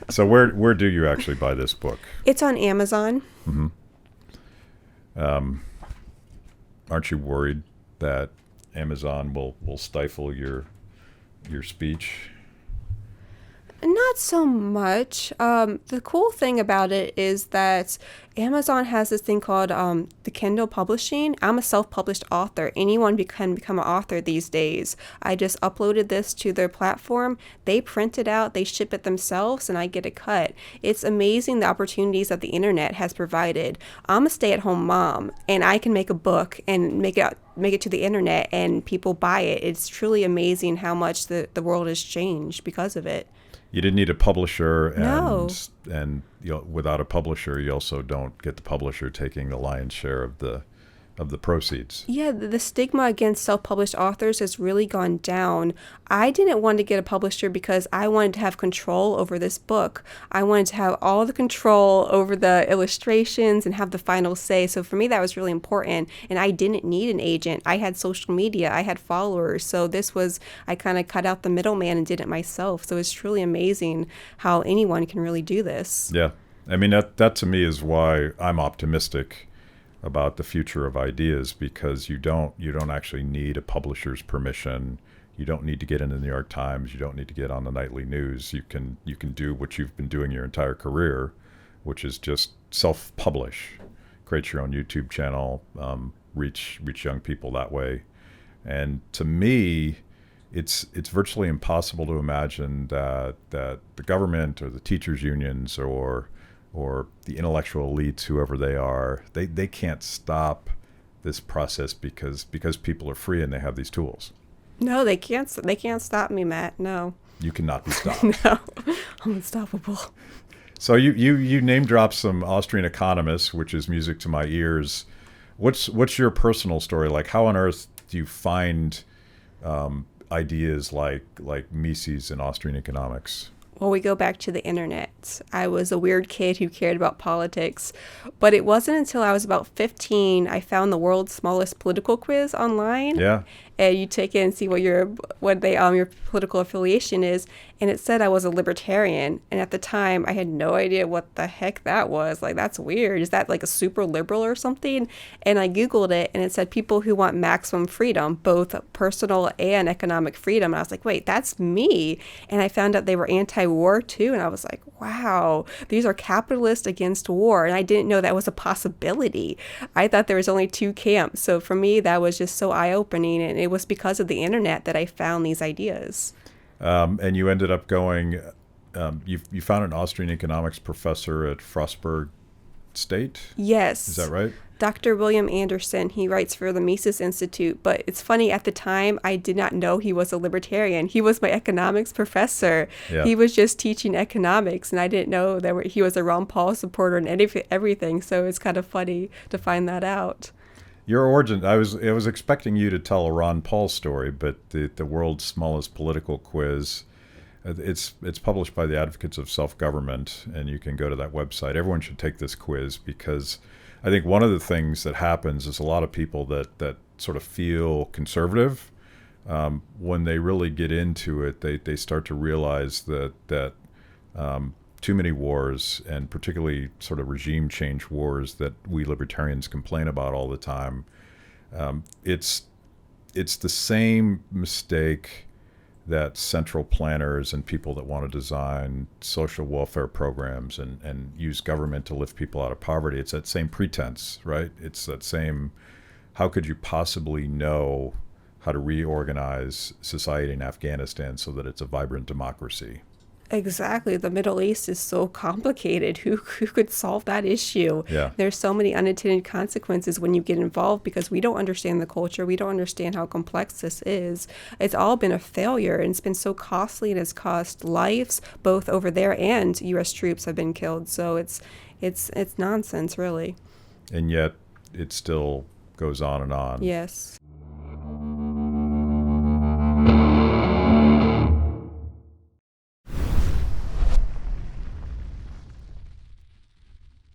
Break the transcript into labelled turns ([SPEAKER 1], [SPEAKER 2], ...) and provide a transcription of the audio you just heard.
[SPEAKER 1] So where do you actually buy this book?
[SPEAKER 2] It's on Amazon.
[SPEAKER 1] Hmm. Um, aren't you worried that Amazon will stifle your speech?
[SPEAKER 2] Not so much. The cool thing about it is that Amazon has this thing called the Kindle Publishing. I'm a self-published author. Anyone can become an author these days. I just uploaded this to their platform. They print it out, they ship it themselves, and I get a cut. It's amazing the opportunities that the internet has provided. I'm a stay-at-home mom, and I can make a book and make it to the internet, and people buy it. It's truly amazing how much the world has changed because of it.
[SPEAKER 1] You didn't need a publisher,
[SPEAKER 2] No.
[SPEAKER 1] and without a publisher, you also don't get the publisher taking the lion's share of the proceeds.
[SPEAKER 2] Yeah, the stigma against self-published authors has really gone down. I didn't want to get a publisher because I wanted to have control over this book. I wanted to have all the control over the illustrations and have the final say. So for me, that was really important. And I didn't need an agent. I had social media. I had followers. So I kind of cut out the middleman and did it myself. So it's truly amazing how anyone can really do this.
[SPEAKER 1] Yeah, I mean that to me is why I'm optimistic about the future of ideas, because you don't actually need a publisher's permission. You don't need to get in the New York Times. You don't need to get on the nightly news. You can do what you've been doing your entire career, which is just self-publish, create your own YouTube channel, reach young people that way. And to me, it's virtually impossible to imagine that the government or the teachers unions or the intellectual elites, whoever they are, they can't stop this process because people are free and they have these tools.
[SPEAKER 2] No, they can't. They can't stop me, Matt. No.
[SPEAKER 1] You cannot be stopped.
[SPEAKER 2] No, I'm unstoppable.
[SPEAKER 1] So you name drop some Austrian economists, which is music to my ears. What's your personal story like? How on earth do you find ideas like Mises and Austrian economics?
[SPEAKER 2] Well, we go back to the internet. I was a weird kid who cared about politics, but it wasn't until I was about 15 I found the world's smallest political quiz online.
[SPEAKER 1] Yeah.
[SPEAKER 2] And you take it and see your political affiliation is, and it said I was a libertarian. And at the time, I had no idea what the heck that was. Like, that's weird. Is that like a super liberal or something? And I Googled it, and it said people who want maximum freedom, both personal and economic freedom. And I was like, wait, that's me. And I found out they were anti-war too. And I was like, wow, these are capitalists against war. And I didn't know that was a possibility. I thought there was only two camps. So for me, that was just so eye-opening. And it was because of the internet that I found these ideas.
[SPEAKER 1] And you ended up going. You found an Austrian economics professor at Frostburg State.
[SPEAKER 2] Yes.
[SPEAKER 1] Is that right?
[SPEAKER 2] Dr. William Anderson, he writes for the Mises Institute, but it's funny, at the time, I did not know he was a libertarian. He was my economics professor.
[SPEAKER 1] Yeah.
[SPEAKER 2] He was just teaching economics, and I didn't know he was a Ron Paul supporter and everything, so it's kind of funny to find that out.
[SPEAKER 1] Your origin, I was expecting you to tell a Ron Paul story, but the world's smallest political quiz, it's published by the Advocates of Self-Government, and you can go to that website. Everyone should take this quiz, because I think one of the things that happens is a lot of people that sort of feel conservative, when they really get into it, they start to realize that too many wars, and particularly sort of regime change wars that we libertarians complain about all the time, it's the same mistake that central planners and people that want to design social welfare programs and use government to lift people out of poverty. It's that same pretense, right? It's that same, how could you possibly know how to reorganize society in Afghanistan so that it's a vibrant democracy?
[SPEAKER 2] Exactly. The Middle East is so complicated. Who could solve that issue?
[SPEAKER 1] Yeah.
[SPEAKER 2] There's so many unintended consequences when you get involved because we don't understand the culture. We don't understand how complex this is. It's all been a failure, and it's been so costly, and it's cost lives both over there, and U.S. troops have been killed. So it's nonsense, really.
[SPEAKER 1] And yet it still goes on and on.
[SPEAKER 2] Yes.